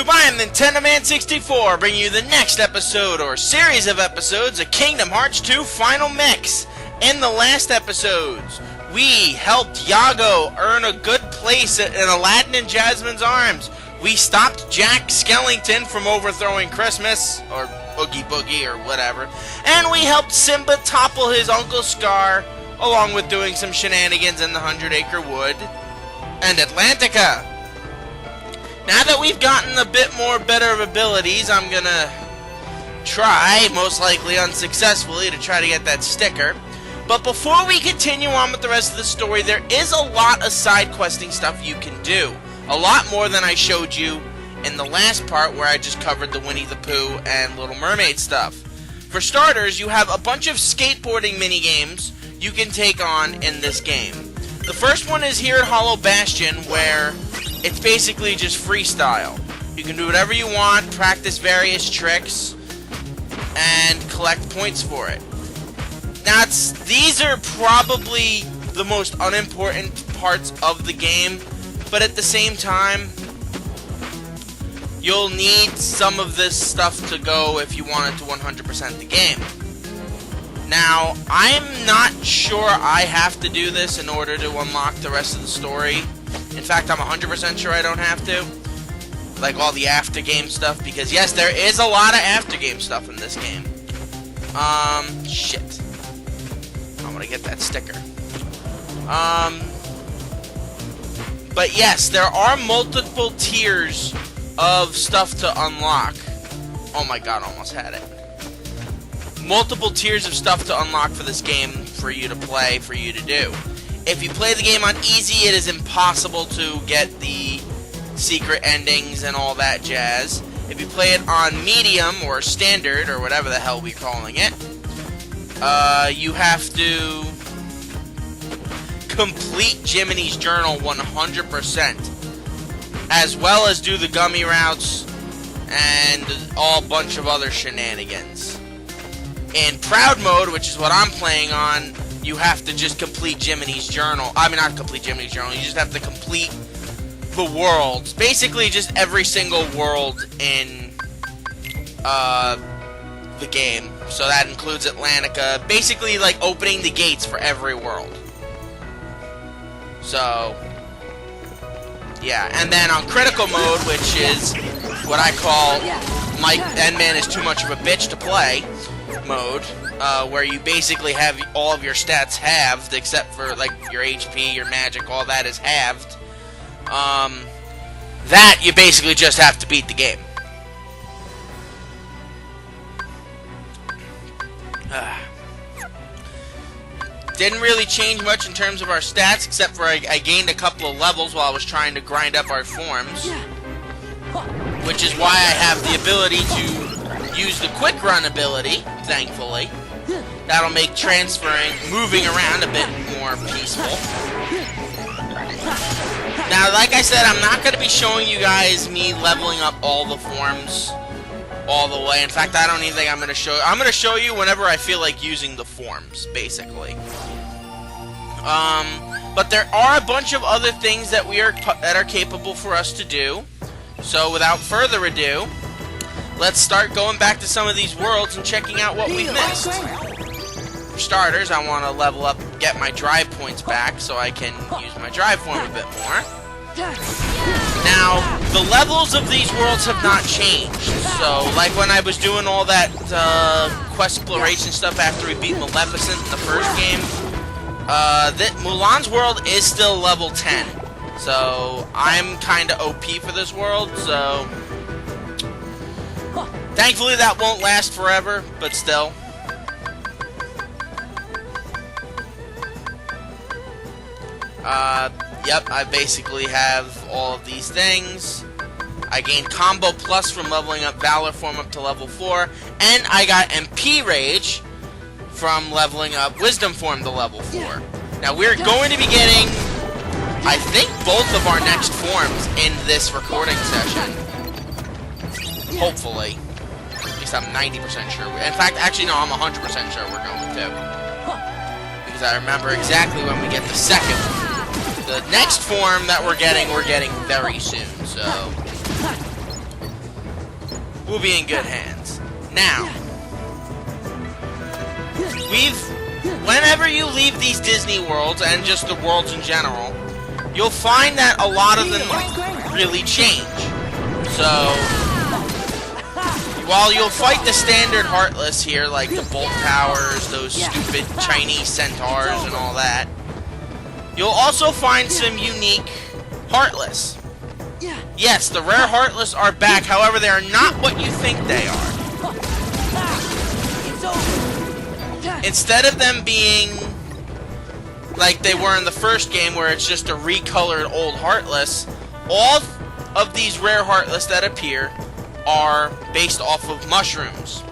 YouTube? I am Nintendo Man 64, bringing you the next episode or series of episodes of Kingdom Hearts 2 Final Mix. In the last episodes, we helped Yago earn a good place in Aladdin and Jasmine's arms. We stopped Jack Skellington from overthrowing Christmas, or Oogie Boogie, or whatever. And we helped Simba topple his Uncle Scar, along with doing some shenanigans in the 100-Acre Wood and Atlantica. Now that we've gotten a bit more better of abilities, I'm gonna try, most likely unsuccessfully, to try to get that sticker. But before we continue on with the rest of the story, there is a lot of side questing stuff you can do. A lot more than I showed you in the last part where I just covered the Winnie the Pooh and Little Mermaid stuff. For starters, you have a bunch of skateboarding minigames you can take on in this game. The first one is here at Hollow Bastion, where it's basically just freestyle. You can do whatever you want, practice various tricks, and collect points for it. Now, these are probably the most unimportant parts of the game, but at the same time, you'll need some of this stuff to go if you wanted to 100% the game. Now, I'm not sure I have to do this in order to unlock the rest of the story. In fact, I'm 100% sure I don't have to. Like all the after-game stuff, because yes, there is a lot of after-game stuff in this game. Shit. I'm gonna get that sticker. But yes, there are multiple tiers of stuff to unlock. Oh my god, almost had it. Multiple tiers of stuff to unlock for this game for you to play, for you to do. If you play the game on easy, it is impossible to get the secret endings and all that jazz. If you play it on medium or standard or whatever the hell we're calling it, you have to complete Jiminy's Journal 100%, as well as do the gummy routes and a bunch of other shenanigans. In Proud Mode, which is what I'm playing on, you have to just complete Jiminy's Journal. I mean, not complete Jiminy's Journal. You just have to complete the worlds. Basically, just every single world in the game. So that includes Atlantica. Basically, like, opening the gates for every world. So, yeah. And then on Critical Mode, which is what I call Mike N-Man is too much of a bitch to play mode, where you basically have all of your stats halved, except for like your HP, your magic, all that is halved. That you basically just have to beat the game. Didn't really change much in terms of our stats, except for I gained a couple of levels while I was trying to grind up our forms, which is why I have the ability to use the quick run ability, thankfully. That'll make transferring, moving around a bit more peaceful. Now, like I said, I'm not going to be showing you guys me leveling up all the forms all the way. In fact, I don't even think I'm going to show you. I'm going to show you whenever I feel like using the forms, basically. But there are a bunch of other things that that are capable for us to do. So, without further ado, let's start going back to some of these worlds and checking out what we've missed. For starters, I want to level up, get my drive points back so I can use my drive form a bit more. Now, the levels of these worlds have not changed. So, like when I was doing all that quest exploration stuff after we beat Maleficent in the first game, Mulan's world is still level 10. So, I'm kind of OP for this world, so thankfully that won't last forever, but still. Yep, I basically have all of these things. I gained Combo Plus from leveling up Valor Form up to level 4, and I got MP Rage from leveling up Wisdom Form to level 4. Now, we're going to be getting, I think, both of our next forms in this recording session. Hopefully. At least I'm 90% sure. In fact, actually, no, I'm 100% sure we're going to. Because I remember exactly when we get the second one. The next form that we're getting very soon, so we'll be in good hands. Now, whenever you leave these Disney worlds, and just the worlds in general, you'll find that a lot of them really change. So, while you'll fight the standard Heartless here, like the Bolt Towers, those stupid Chinese centaurs and all that, you'll also find some unique Heartless. Yes, the rare Heartless are back, however, they are not what you think they are. Instead of them being like they were in the first game, where it's just a recolored old Heartless, all of these rare Heartless that appear are based off of mushrooms.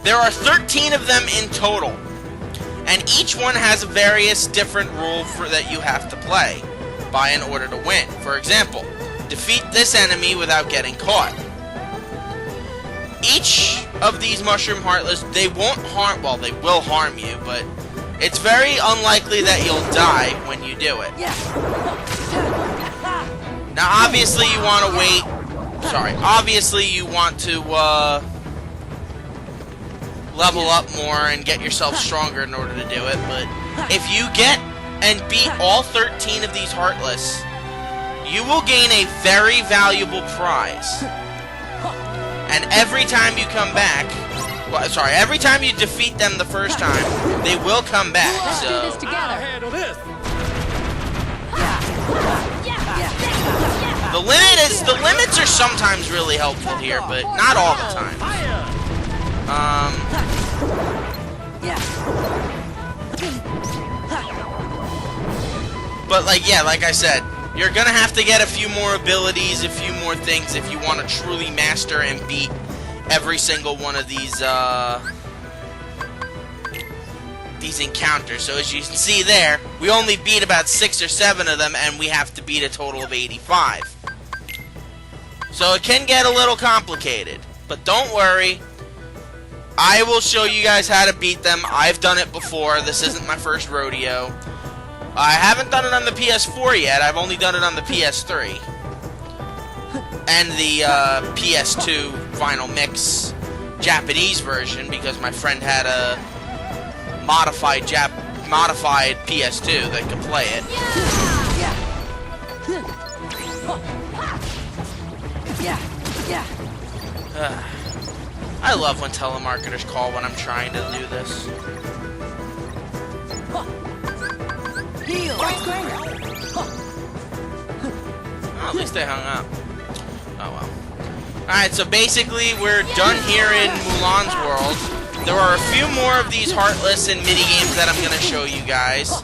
There are 13 of them in total, and each one has a various different rule that you have to play by in order to win. For example, defeat this enemy without getting caught. Each of these mushroom Heartless, they won't harm, well, they will harm you, but it's very unlikely that you'll die when you do it. Now, obviously you want to wait, obviously you want to level up more and get yourself stronger in order to do it, but if you get and beat all 13 of these Heartless, you will gain a very valuable prize. And every time you come back, every time you defeat them the first time, they will come back. So the limits are sometimes really helpful here, but not all the time. But like I said, you're gonna have to get a few more abilities, a few more things if you want to truly master and beat every single one of these encounters. So as you can see there, we only beat about 6 or 7 of them, and we have to beat a total of 85. So it can get a little complicated, but don't worry. I will show you guys how to beat them. I've done it before. This isn't my first rodeo. I haven't done it on the PS4 yet. I've only done it on the PS3 and the PS2 Final Mix Japanese version, because my friend had a modified PS2 that could play it. I love when telemarketers call when I'm trying to do this. Oh, at least they hung up. Oh well. Alright, so basically we're done here in Mulan's world. There are a few more of these Heartless and minigames that I'm going to show you guys.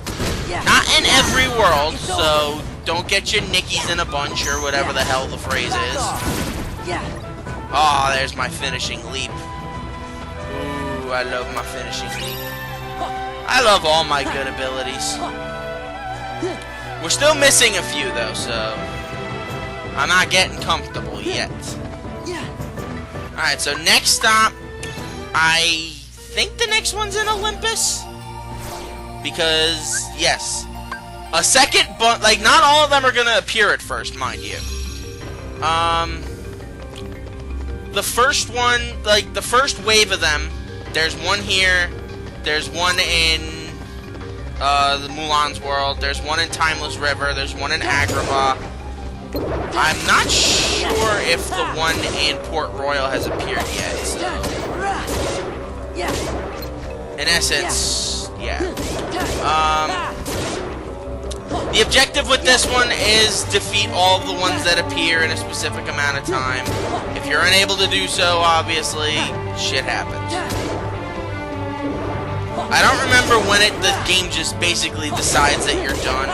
Not in every world, so don't get your nickies in a bunch or whatever the hell the phrase is. Oh, there's my finishing leap. Ooh, I love my finishing leap. I love all my good abilities. We're still missing a few though, so I'm not getting comfortable yet. Alright, so next stop, I think the next one's in Olympus? Because, yes. A second, but, like, not all of them are gonna appear at first, mind you. The first one, like, the first wave of them, there's one here, there's one in the Mulan's world, there's one in Timeless River, there's one in Agrabah. I'm not sure if the one in Port Royal has appeared yet, so... in essence, yeah. The objective with this one is defeat all of the ones that appear in a specific amount of time. If you're unable to do so, obviously, shit happens. I don't remember when the game just basically decides that you're done.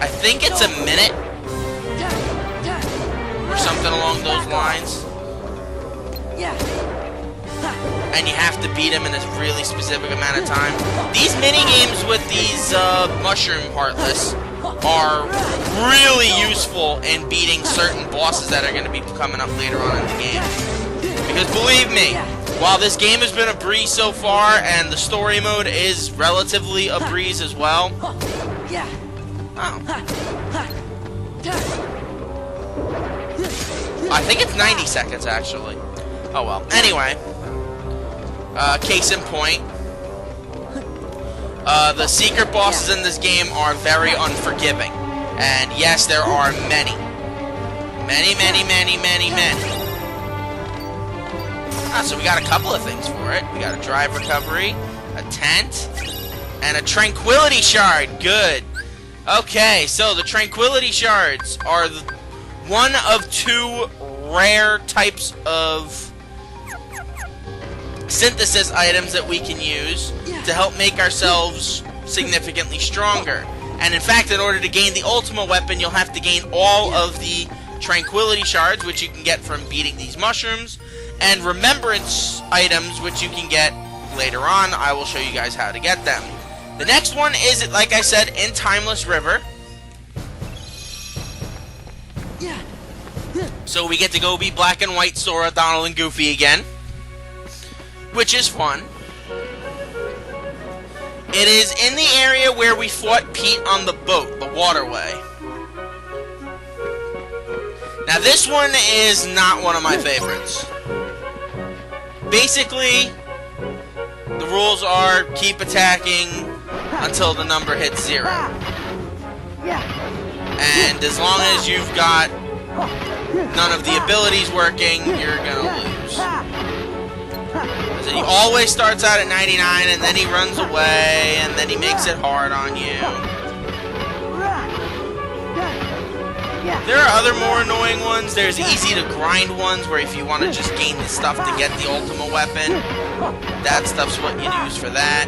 I think it's a minute or something along those lines. And you have to beat him in a really specific amount of time. These mini-games with these Mushroom Heartless are really useful in beating certain bosses that are going to be coming up later on in the game. Because believe me, while this game has been a breeze so far, and the story mode is relatively a breeze as well... Oh. I think it's 90 seconds, actually. Oh, well. Anyway. Case in point. The secret bosses in this game are very unforgiving. And yes, there are many. Many. Ah, so we got a couple of things for it. We got a drive recovery, a tent, and a tranquility shard. Good. Okay, so the tranquility shards are one of two rare types of synthesis items that we can use to help make ourselves significantly stronger. And in fact, in order to gain the ultimate weapon, you'll have to gain all of the tranquility shards, which you can get from beating these mushrooms, and remembrance items, which you can get later on. I will show you guys how to get them. The next one is, like I said, in Timeless River. So we get to go be Black and White Sora, Donald, and Goofy again, which is fun. It is in the area where we fought Pete on the boat, the waterway. Now this one is not one of my favorites. Basically, the rules are keep attacking until the number hits 0. And as long as you've got none of the abilities working, you're gonna lose. So he always starts out at 99, and then he runs away, and then he makes it hard on you. There are other more annoying ones. There's easy to grind ones, where if you want to just gain the stuff to get the ultimate weapon, that stuff's what you use for that.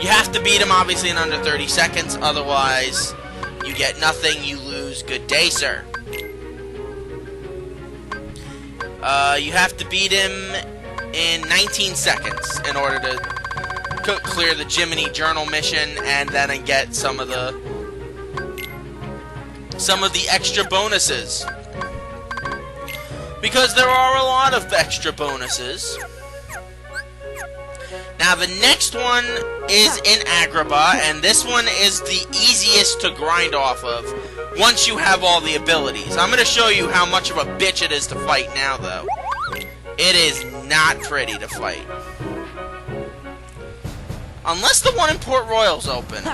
You have to beat him, obviously, in under 30 seconds. Otherwise, you get nothing, you lose. Good day, sir. You have to beat him in 19 seconds in order to clear the Jiminy Journal mission, and then get some of the extra bonuses. Because there are a lot of extra bonuses. Now the next one is in Agrabah, and this one is the easiest to grind off of once you have all the abilities. I'm going to show you how much of a bitch it is to fight now, though. It is not pretty to fight. Unless the one in Port Royal's open.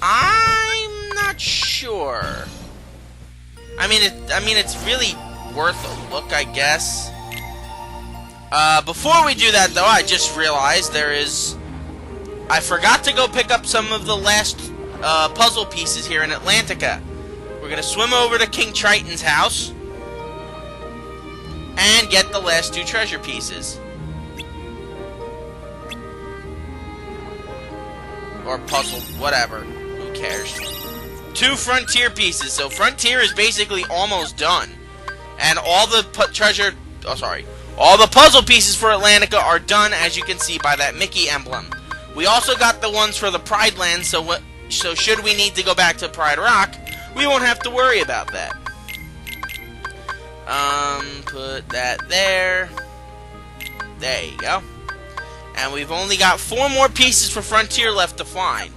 I'm not sure. I mean, it's really worth a look, I guess. Before we do that, though, I just realized I forgot to go pick up some of the last puzzle pieces here in Atlantica. We're gonna swim over to King Triton's house and get the last 2 treasure pieces. Or puzzle, whatever. Who cares? 2 Frontier pieces. So Frontier is basically almost done. And all the all the puzzle pieces for Atlantica are done, as you can see by that Mickey emblem. We also got the ones for the Pride Land, so should we need to go back to Pride Rock, we won't have to worry about that. Put that there. There you go. And we've only got 4 more pieces for Frontier left to find.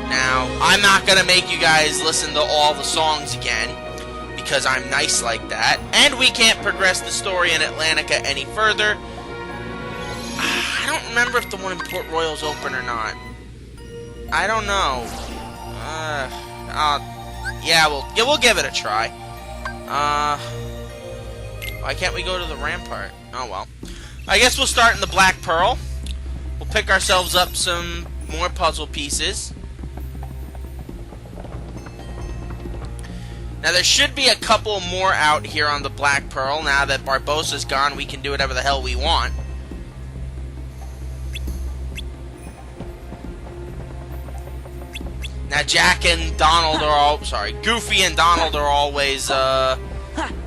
Now, I'm not gonna make you guys listen to all the songs again, because I'm nice like that, and we can't progress the story in Atlantica any further. I don't remember if the one in Port Royal's open or not. I don't know. Yeah, we'll give it a try. Why can't we go to the Rampart? Oh well. I guess we'll start in the Black Pearl. We'll pick ourselves up some more puzzle pieces. Now, there should be a couple more out here on the Black Pearl. Now that Barbossa's gone, we can do whatever the hell we want. Now, Goofy and Donald are always,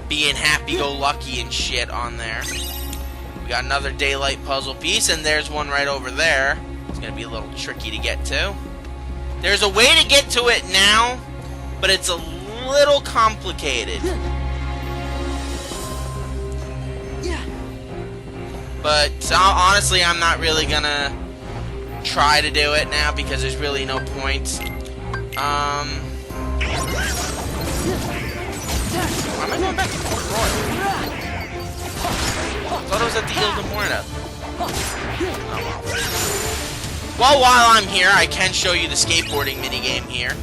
being happy-go-lucky and shit on there. We got another daylight puzzle piece, and there's one right over there. It's gonna be a little tricky to get to. There's a way to get to it now, but it's a little complicated. But honestly, I'm not really gonna try to do it now because there's really no point. Why am I going back to Port Royal? I thought it was at the Ile de Morna. Well, while I'm here, I can show you the skateboarding minigame here.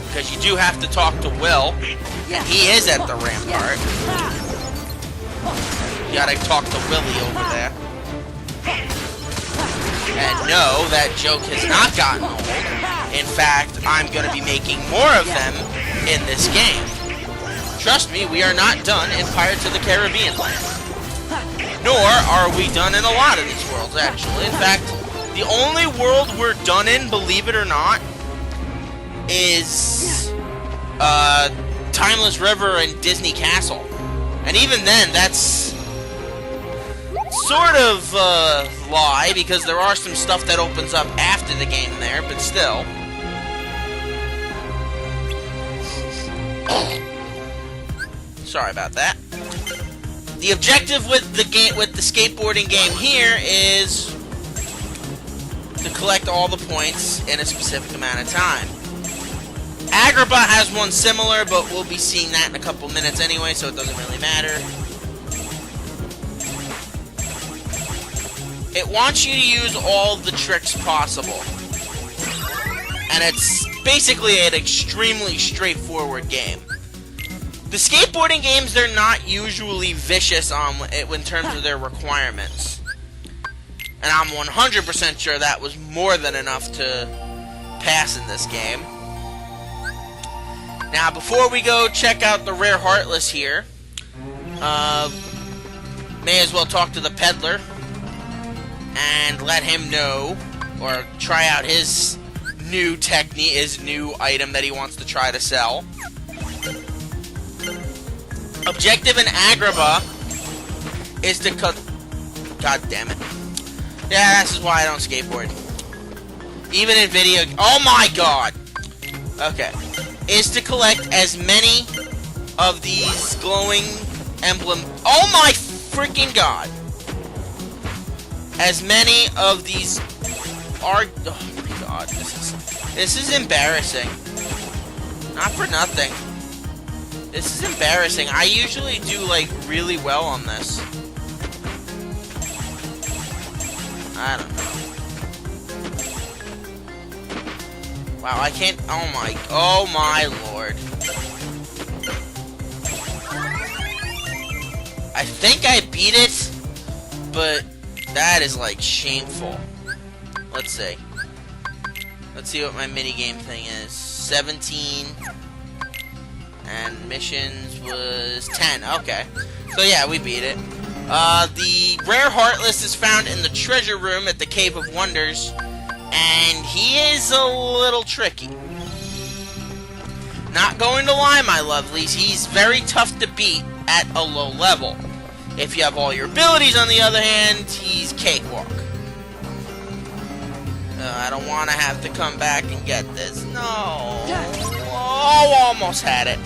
Because you do have to talk to Will. And he is at the rampart. You gotta talk to Willie over there. And no, that joke has not gotten old. In fact, I'm gonna be making more of them in this game. Trust me, we are not done in Pirates of the Caribbean land. Nor are we done in a lot of these worlds, actually. In fact, the only world we're done in, believe it or not, is Timeless River and Disney Castle. And even then, that's sort of lie, because there are some stuff that opens up after the game there, but still. Sorry about that. The objective with the skateboarding game here is to collect all the points in a specific amount of time. Agrabah has one similar, but we'll be seeing that in a couple minutes anyway, so it doesn't really matter. It wants you to use all the tricks possible. And it's basically an extremely straightforward game. The skateboarding games, they're not usually vicious in terms of their requirements. And I'm 100% sure that was more than enough to pass in this game. Now, before we go check out the Rare Heartless here, may as well talk to the peddler and let him know, or try out his new technique, his new item that he wants to try to sell. Objective in Agrabah is to cut. God damn it. Yeah, this is why I don't skateboard. Even in video. Oh my god! Okay. Is to collect as many of these glowing emblem. Oh my freaking god! As many of these are. Oh my god! This is embarrassing. Not for nothing. This is embarrassing. I usually do like really well on this. I don't know. Wow, I can't. Oh my lord. I think I beat it, but that is like shameful. Let's see. Let's see what my minigame thing is. 17. And missions was 10. Okay. So yeah, we beat it. The Rare Heartless is found in the treasure room at the Cave of Wonders. And he is a little tricky. Not going to lie, my lovelies, he's very tough to beat at a low level. If you have all your abilities, on the other hand, he's cakewalk. I don't want to have to come back and get this. No. Oh, almost had it.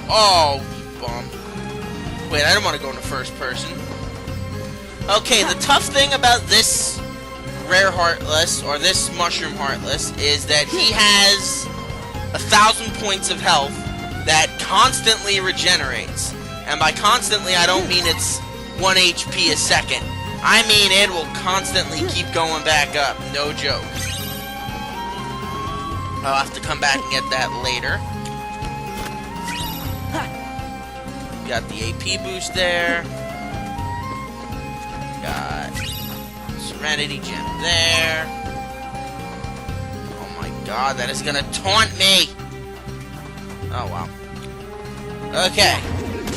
Oh, bum. Wait, I don't want to go into first person. Okay, the tough thing about this Rare Heartless, or this Mushroom Heartless, is that he has 1,000 points of health that constantly regenerates. And by constantly, I don't mean it's 1 HP a second. I mean it will constantly keep going back up. No joke. I'll have to come back and get that later. Got the AP boost there. Got Serenity Gem there. Oh my god, that is gonna taunt me! Oh wow. Okay.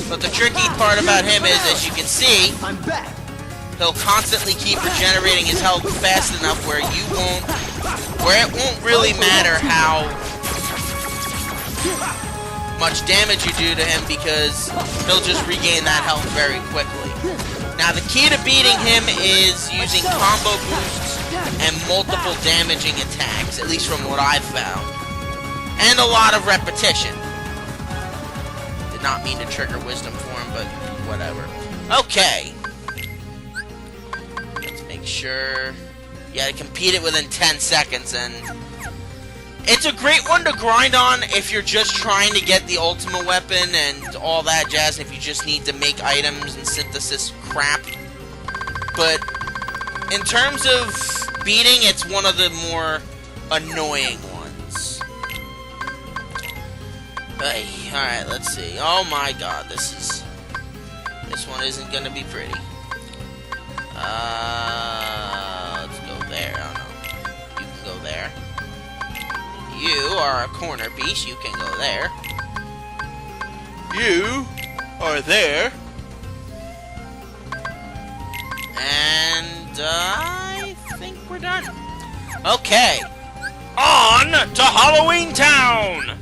But the tricky part about him is, as you can see, I'm back. He'll constantly keep regenerating his health fast enough where it won't really matter how much damage you do to him, because he'll just regain that health very quickly. Now the key to beating him is using combo boosts and multiple damaging attacks, at least from what I've found. And a lot of repetition. Did not mean to trigger wisdom for him, but whatever. Okay. sure. You gotta compete it within 10 seconds, and it's a great one to grind on if you're just trying to get the ultimate weapon and all that jazz, if you just need to make items and synthesis crap. But in terms of beating, it's one of the more annoying ones. Alright, let's see. Oh my god, this one isn't gonna be pretty. Let's go there. I don't know. You can go there. You are a corner piece. You can go there. You are there. And I think we're done. Okay. On to Halloween Town!